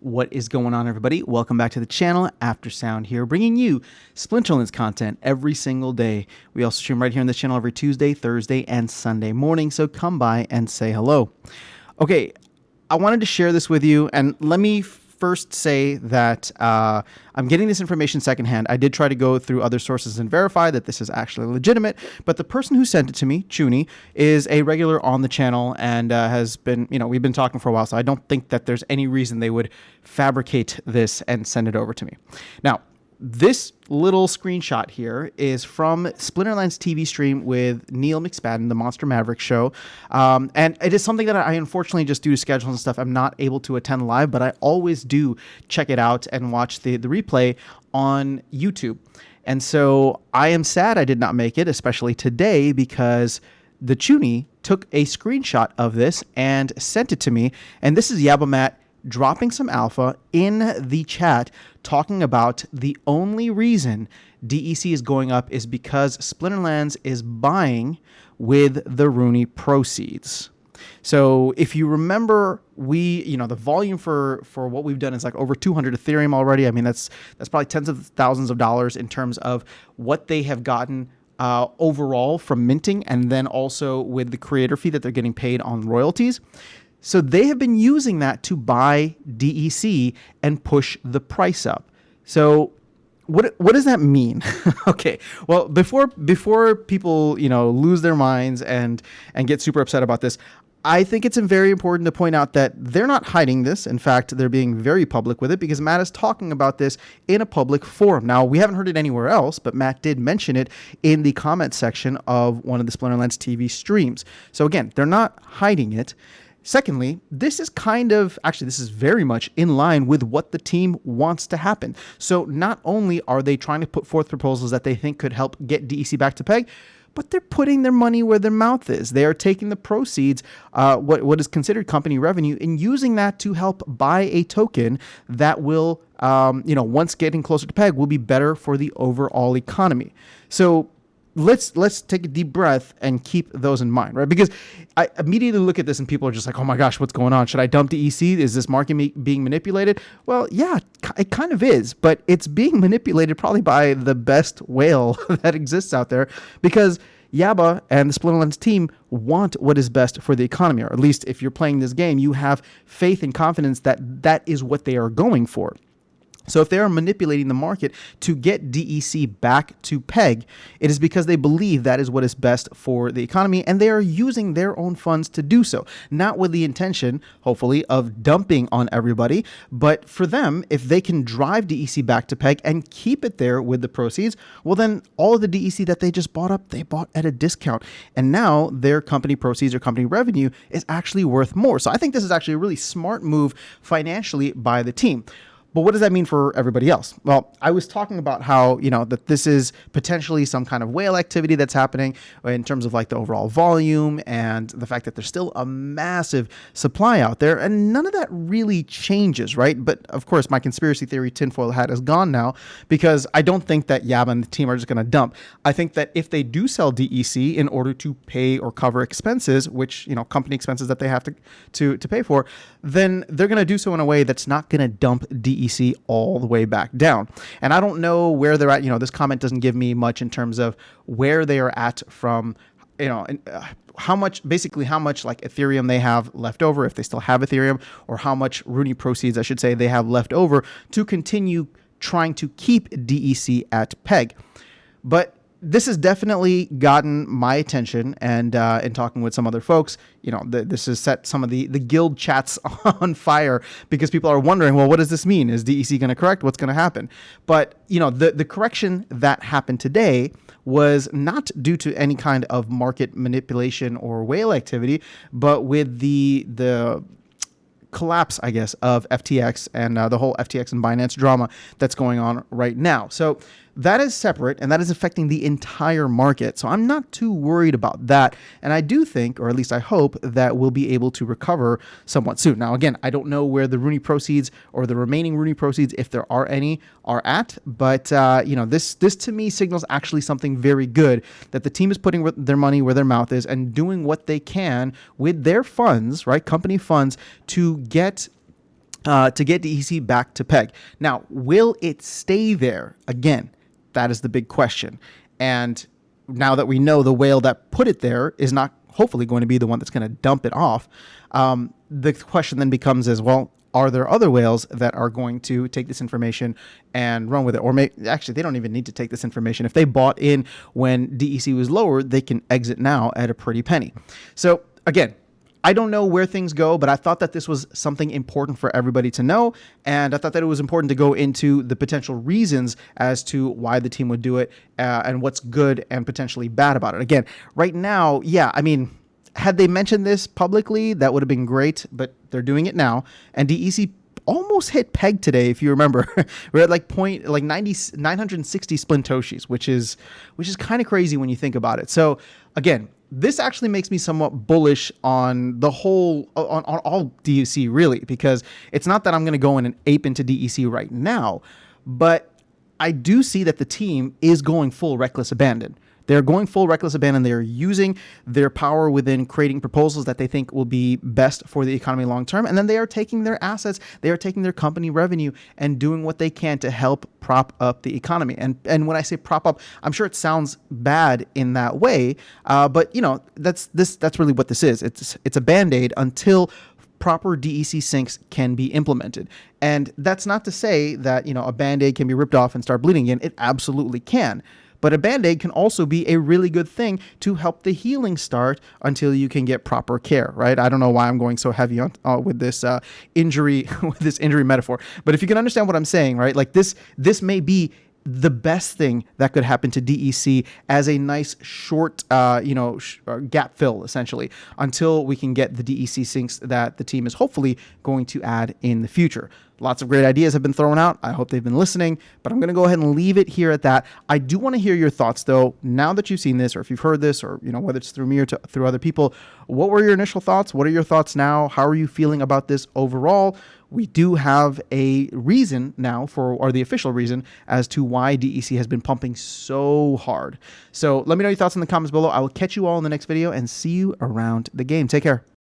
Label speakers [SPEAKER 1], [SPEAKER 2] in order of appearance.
[SPEAKER 1] What is going on, everybody? Welcome back to the channel. Aftersound here, bringing you Splinterlands content every single day. We also stream right here on this channel every Tuesday, Thursday, and Sunday morning, so come by and say hello. Okay, I wanted to share this with you, and let me first say that I'm getting this information secondhand. I did try to go through other sources and verify that this is actually legitimate, but the person who sent it to me, Chuni, is a regular on the channel and has been, we've been talking for a while, so I don't think that there's any reason they would fabricate this and send it over to me. Now, this little screenshot here is from Splinterlands TV stream with Neil McSpadden, the Monster Maverick show. And it is something that I unfortunately, just due to schedules and stuff, I'm not able to attend live, but I always do check it out and watch the replay on YouTube. And so I am sad I did not make it, especially today, because the Chuni took a screenshot of this and sent it to me. And this is Yabomat dropping some alpha in the chat, talking about the only reason DEC is going up is because Splinterlands is buying with the Rooney proceeds. So if you remember, the volume for what we've done is like over 200 Ethereum already. I mean, that's probably tens of thousands of dollars in terms of what they have gotten overall from minting, and then also with the creator fee that they're getting paid on royalties. So they have been using that to buy DEC and push the price up. So what does that mean? Okay, well, before people lose their minds and get super upset about this, I think it's very important to point out that they're not hiding this. In fact, they're being very public with it because Matt is talking about this in a public forum. Now, we haven't heard it anywhere else, but Matt did mention it in the comment section of one of the Splinterlands TV streams. So again, they're not hiding it. Secondly, this is very much in line with what the team wants to happen. So not only are they trying to put forth proposals that they think could help get DEC back to peg, but they're putting their money where their mouth is. They are taking the proceeds, what is considered company revenue, and using that to help buy a token that will, once getting closer to peg, will be better for the overall economy. So let's take a deep breath and keep those in mind, right? Because I immediately look at this and people are just like, oh my gosh, what's going on? Should I dump DEC? Is this market being manipulated? Well, yeah, it kind of is, but it's being manipulated probably by the best whale that exists out there, because Yaba and the Splinterlands team want what is best for the economy, or at least if you're playing this game, you have faith and confidence that that is what they are going for. So if they are manipulating the market to get DEC back to peg, it is because they believe that is what is best for the economy, and they are using their own funds to do so. Not with the intention, hopefully, of dumping on everybody, but for them, if they can drive DEC back to peg and keep it there with the proceeds, well then all of the DEC that they just bought up, they bought at a discount. And now their company proceeds or company revenue is actually worth more. So I think this is actually a really smart move financially by the team. But what does that mean for everybody else? Well, I was talking about how, that this is potentially some kind of whale activity that's happening in terms of like the overall volume and the fact that there's still a massive supply out there, and none of that really changes, right? But of course, my conspiracy theory tinfoil hat is gone now, because I don't think that Yaba and the team are just going to dump. I think that if they do sell DEC in order to pay or cover expenses, which, company expenses that they have to pay for, then they're going to do so in a way that's not going to dump DEC all the way back down. And I don't know where they're at. This comment doesn't give me much in terms of where they are at from, how much like Ethereum they have left over, if they still have Ethereum, or how much Rooney proceeds, I should say, they have left over to continue trying to keep DEC at peg. But this has definitely gotten my attention, and in talking with some other folks, this has set some of the guild chats on fire, because people are wondering, well, what does this mean? Is DEC going to correct? What's going to happen? But, the correction that happened today was not due to any kind of market manipulation or whale activity, but with the collapse, I guess, of FTX and the whole FTX and Binance drama that's going on right now. So that is separate, and that is affecting the entire market. So I'm not too worried about that. And I do think, or at least I hope, that we'll be able to recover somewhat soon. Now, again, I don't know where the Rooney proceeds or the remaining Rooney proceeds, if there are any, are at. But, this to me signals actually something very good, that the team is putting their money where their mouth is and doing what they can with their funds, right, company funds, to get to get DEC back to peg. Now, will it stay there? Again, that is the big question. And now that we know the whale that put it there is not hopefully going to be the one that's going to dump it off, the question then becomes as well, are there other whales that are going to take this information and run with it? Or actually, they don't even need to take this information. If they bought in when DEC was lower, they can exit now at a pretty penny. So again, I don't know where things go, but I thought that this was something important for everybody to know. And I thought that it was important to go into the potential reasons as to why the team would do it and what's good and potentially bad about it. Again, right now, yeah, I mean, had they mentioned this publicly, that would have been great, but they're doing it now. And DEC almost hit peg today, if you remember. We're at like 960 splintoshis, which is kind of crazy when you think about it. So again, this actually makes me somewhat bullish on the whole, on all DEC really, because it's not that I'm going to go in and ape into DEC right now, but I do see that the team is going full reckless abandon. They're going full reckless abandon. They're using their power within creating proposals that they think will be best for the economy long term. And then they are taking their assets, they are taking their company revenue and doing what they can to help prop up the economy. And when I say prop up, I'm sure it sounds bad in that way, but you know, that's really what this is. It's a Band-Aid until proper DEC sinks can be implemented. And that's not to say that, you know, a Band-Aid can be ripped off and start bleeding again. It absolutely can. But a Band-Aid can also be a really good thing to help the healing start until you can get proper care, right? I don't know why I'm going so heavy on with this injury metaphor, but if you can understand what I'm saying, right? Like this may be the best thing that could happen to DEC as a nice short, gap fill, essentially, until we can get the DEC sinks that the team is hopefully going to add in the future. Lots of great ideas have been thrown out. I hope they've been listening, but I'm going to go ahead and leave it here at that. I do want to hear your thoughts, though, now that you've seen this, or if you've heard this, or you know, whether it's through me or through other people. What were your initial thoughts? What are your thoughts now? How are you feeling about this overall? We do have a reason now or the official reason as to why DEC has been pumping so hard. So let me know your thoughts in the comments below. I will catch you all in the next video and see you around the game. Take care.